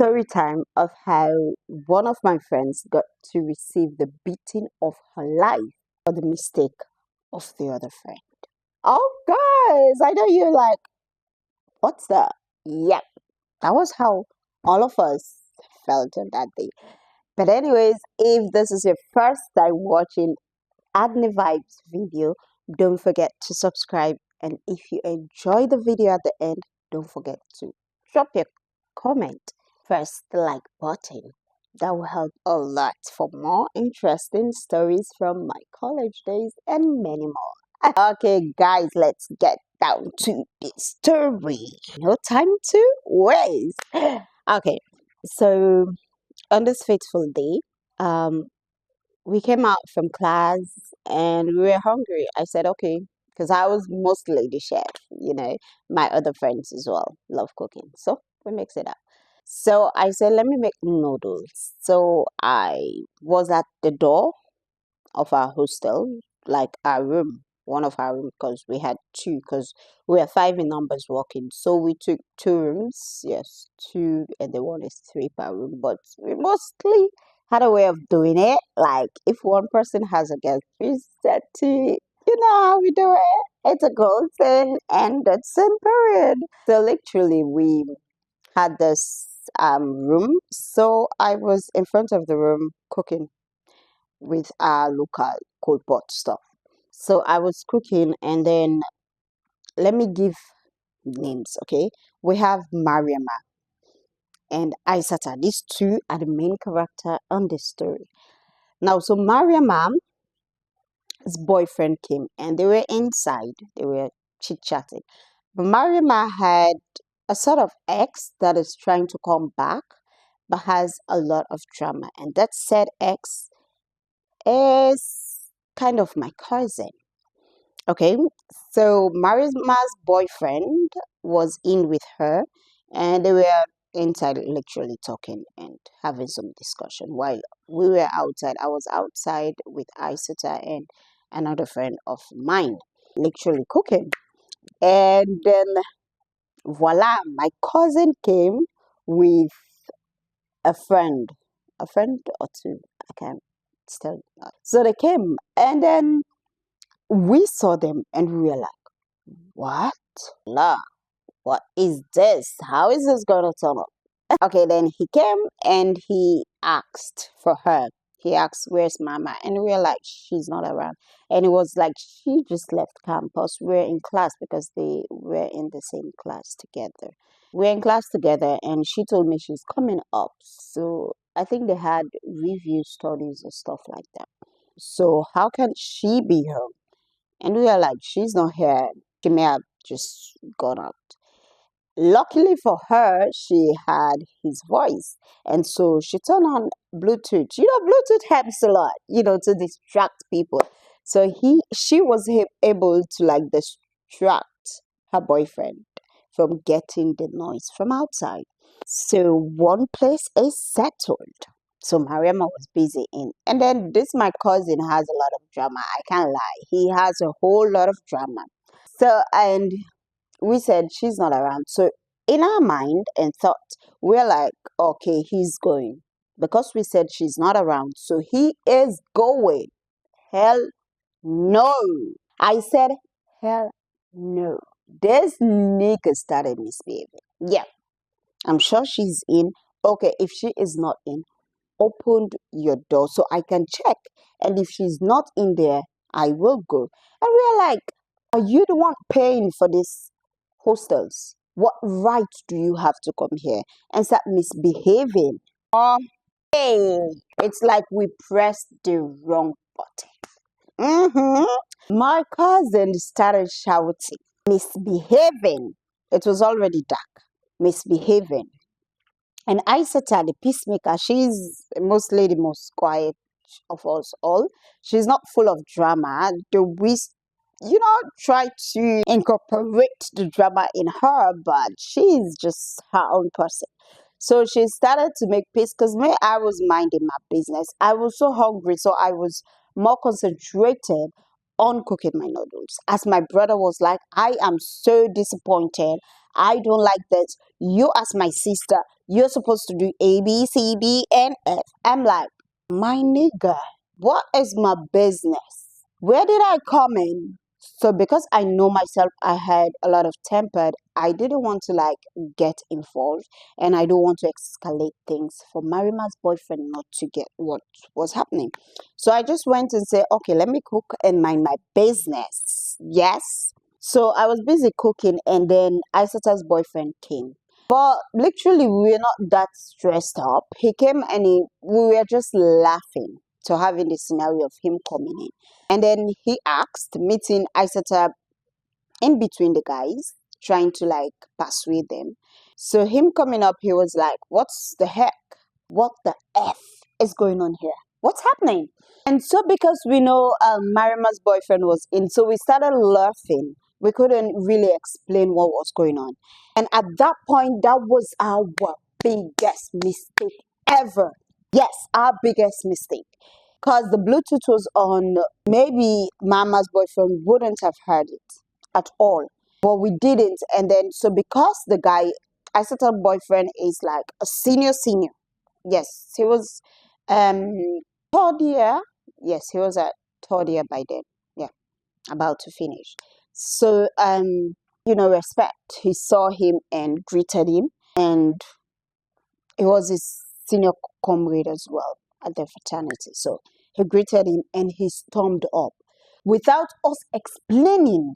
story time of how one of my friends got to receive the beating of her life for the mistake of the other friend. Oh, guys, I know you're like, what's that? Yep, that was how all of us felt on that day. But, anyways, if this is your first time watching Adney Vibes video, don't forget to subscribe. And if you enjoy the video at the end, don't forget to drop your comment. Press the like button. That will help a lot for more interesting stories from my college days and many more. Okay, guys, let's get down to the story. No time to waste. Okay, so on this fateful day, um, we came out from class and we were hungry. I said, okay, because I was mostly the chef, my other friends as well love cooking. So we mix it up. So I said, let me make noodles. So I was at the door of our hostel, like our room, one of our rooms, because we had two, because we were five in numbers working. So we took two rooms, yes, two, and the one is three per room. But we mostly had a way of doing it. Like if one person has a guest, we said to, how we do it. It's a gold thing and that's in period. So literally we had this room. So I was in front of the room cooking with our local cold pot stuff. So I was cooking, and then let me give names, okay? We have Mariama and Aisata. These two are the main character on this story. Now, so Mariama's boyfriend came, and they were inside. They were chit-chatting. But Mariama had a sort of ex that is trying to come back, but has a lot of drama. And that said ex is kind of my cousin. Okay, so Marima's boyfriend was in with her, and they were inside literally talking and having some discussion while we were outside. I was outside with Isota and another friend of mine, literally cooking. And then voila, my cousin came with a friend or two. I can't tell. So they came, and then we saw them, and we were like, what? Nah, what is this? How is this going to turn up? Okay, then he came and he asked for her. He asked, where's Mama? And we were like, she's not around. And it was like, she just left campus. We're in class because they were in the same class together. We're in class together, and she told me she's coming up. So I think they had review studies or stuff like that. So how can she be home? And we are like, she's not here. She may have just gone out. Luckily for her, she had his voice. And so she turned on Bluetooth. Bluetooth helps a lot, to distract people. So she was able to like distract her boyfriend from getting the noise from outside. So one place is settled. So Mariama was busy in. And then this my cousin has a lot of drama. I can't lie. He has a whole lot of drama. So and we said she's not around. So in our mind and thought, we're like, okay, he's going. Because we said she's not around. So he is going. Hell no. I said, hell no. This nigga started misbehaving. Yeah. I'm sure she's in. Okay, if she is not in, opened your door so I can check. And if she's not in there, I will go. And we're like, are you the one paying for these hostels? What right do you have to come here and start misbehaving? Hey, it's like we pressed the wrong button. My cousin started shouting, misbehaving. It was already dark. Misbehaving. And Aisata, the peacemaker, she's mostly the most quiet of us all. She's not full of drama. We, try to incorporate the drama in her, but she's just her own person. So she started to make peace because me, I was minding my business. I was so hungry, so I was more concentrated on cooking my noodles. As my brother was like, I am so disappointed. I don't like this. You, as my sister, You're supposed to do A, B, C, D, and F. I'm like, my nigga, what is my business? Where did I come in? So because I know myself, I had a lot of temper. I didn't want to like get involved, and I don't want to escalate things for Marima's boyfriend not to get what was happening. So I just went and said, okay, let me cook and mind my business. Yes. So I was busy cooking, and then Isata's boyfriend came. But literally, we were not that stressed up. He came and we were just laughing to having the scenario of him coming in. And then he asked, meeting Isata in between the guys, trying to like persuade them. So him coming up, he was like, "What's the heck? What the f is going on here? What's happening?" And so because we know Marima's boyfriend was in, so we started laughing. We couldn't really explain what was going on. And at that point, that was our biggest mistake ever. Yes, our biggest mistake. Because the Bluetooth was on, maybe Mama's boyfriend wouldn't have heard it at all. But we didn't. And then, so because the guy, I said her boyfriend is like a senior. Yes, he was um third year. Yes, he was at third year by then. Yeah, about to finish. So respect. He saw him and greeted him, and he was his senior comrade as well at the fraternity. So he greeted him and he stormed up without us explaining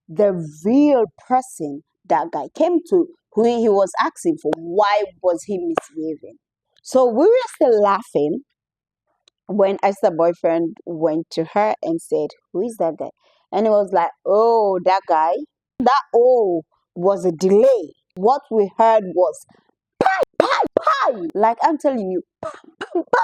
the real person that guy came to, who he was asking for. Why was he misbehaving? So we were still laughing when Esther boyfriend went to her and said, "Who is that guy?" And it was like, "Oh, that guy." That "oh" was a delay. What we heard was "Pie!" Like I'm telling you,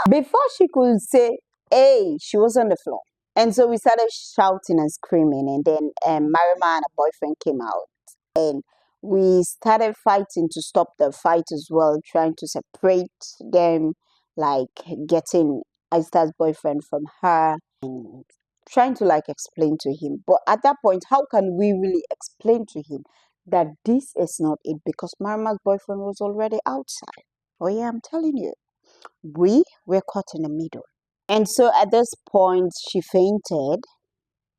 before she could say "hey," she was on the floor. And so we started shouting and screaming, and then Marima and her boyfriend came out, and we started fighting to stop the fight as well, trying to separate them, like getting Esther's boyfriend from her, and trying to like explain to him. But at that point, how can we really explain to him that this is not it? Because Marima's boyfriend was already outside. Oh yeah, I'm telling you, we were caught in the middle. And so at this point, she fainted,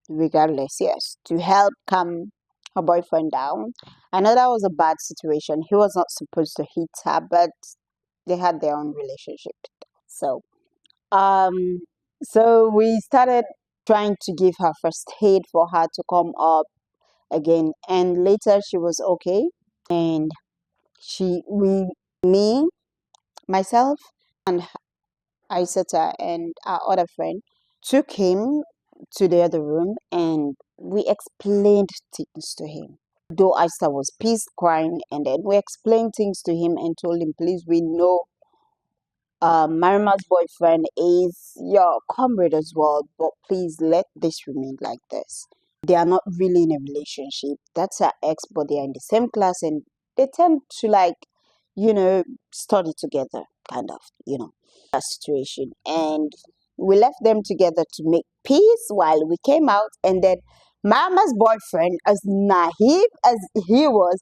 regardless, yes, to help calm her boyfriend down. I know that was a bad situation. He was not supposed to hit her, but they had their own relationship. So, um, so we started trying to give her first aid for her to come up again. And later she was okay. And me, myself, and Isata and our other friend took him to the other room and we explained things to him. Though Isata was pissed, crying, and then we explained things to him and told him, please, we know Marima's boyfriend is your comrade as well, but please let this remain like this. They are not really in a relationship. That's her ex, but they are in the same class and they tend to like, study together, kind of, that situation. And we left them together to make peace while we came out. And then Mama's boyfriend, as naive as he was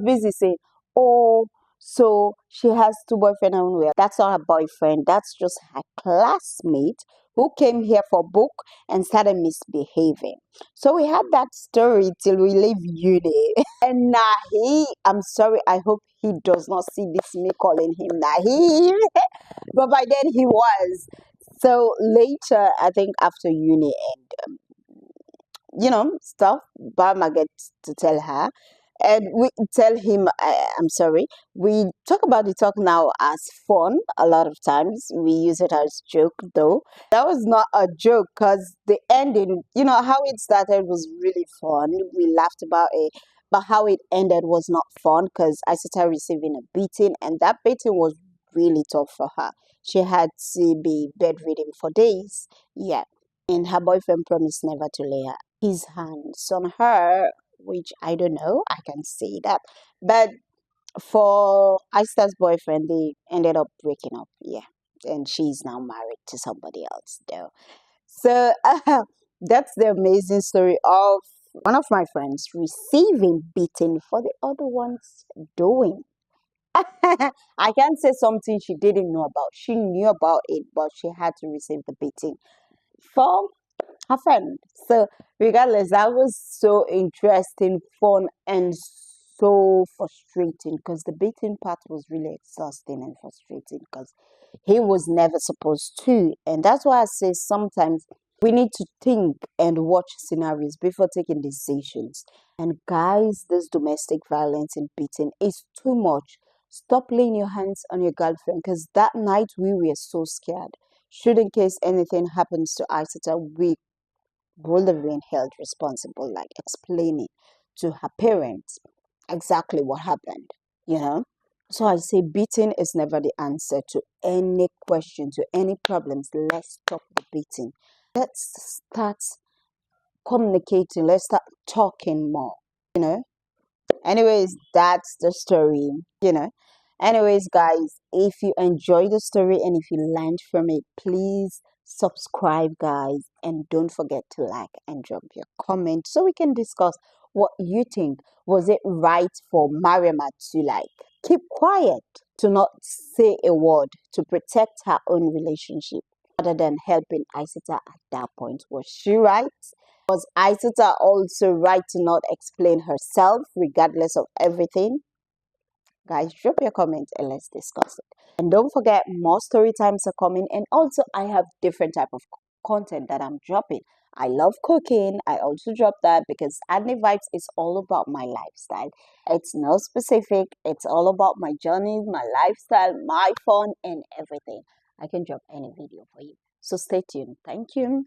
busy saying, oh, so she has two boyfriends and well, that's not her boyfriend. That's just her classmate who came here for book and started misbehaving. So we had that story till we leave uni. And I'm sorry, I hope he does not see this me calling him naive. But by then he was. So later, I think after uni and stuff, Bama gets to tell her. And we tell him, I'm sorry, we talk about the talk now as fun a lot of times. We use it as joke though. That was not a joke because the ending, how it started was really fun. We laughed about it. But how it ended was not fun because I started receiving a beating, and that beating was really tough for her. She had to be bedridden for days. Yeah. And her boyfriend promised never to lay his hands on her, which I don't know. I can say that. But for Aisha's boyfriend, they ended up breaking up. Yeah. And she's now married to somebody else, though. So that's the amazing story of one of my friends receiving beating for the other one's doing. I can't say something she didn't know about. She knew about it, but she had to receive the beating from her friend. So, regardless, that was so interesting, fun, and so frustrating because the beating part was really exhausting and frustrating because he was never supposed to. And that's why I say sometimes we need to think and watch scenarios before taking decisions. And guys, this domestic violence and beating is too much. Stop laying your hands on your girlfriend because that night we were so scared. Should in case anything happens to Isata, we will have been held responsible, like explaining to her parents exactly what happened, you know? So I say beating is never the answer to any question, to any problems. Let's stop the beating. Let's start communicating. Let's start talking more, you know? Anyways, that's the story, you know. Anyways, guys, if you enjoy the story and if you learned from it, please subscribe, guys, and don't forget to like and drop your comment so we can discuss what you think. Was it right for Mariama to like keep quiet, to not say a word, to protect her own relationship rather than helping Isita at that point? Was she right? Was Isita also right to not explain herself regardless of everything? Guys, drop your comment and let's discuss it. And don't forget, more story times are coming. And also, I have different type of content that I'm dropping. I love cooking. I also drop that because Adney Vibes is all about my lifestyle. It's no specific. It's all about my journey, my lifestyle, my fun, and everything. I can drop any video for you. So stay tuned. Thank you.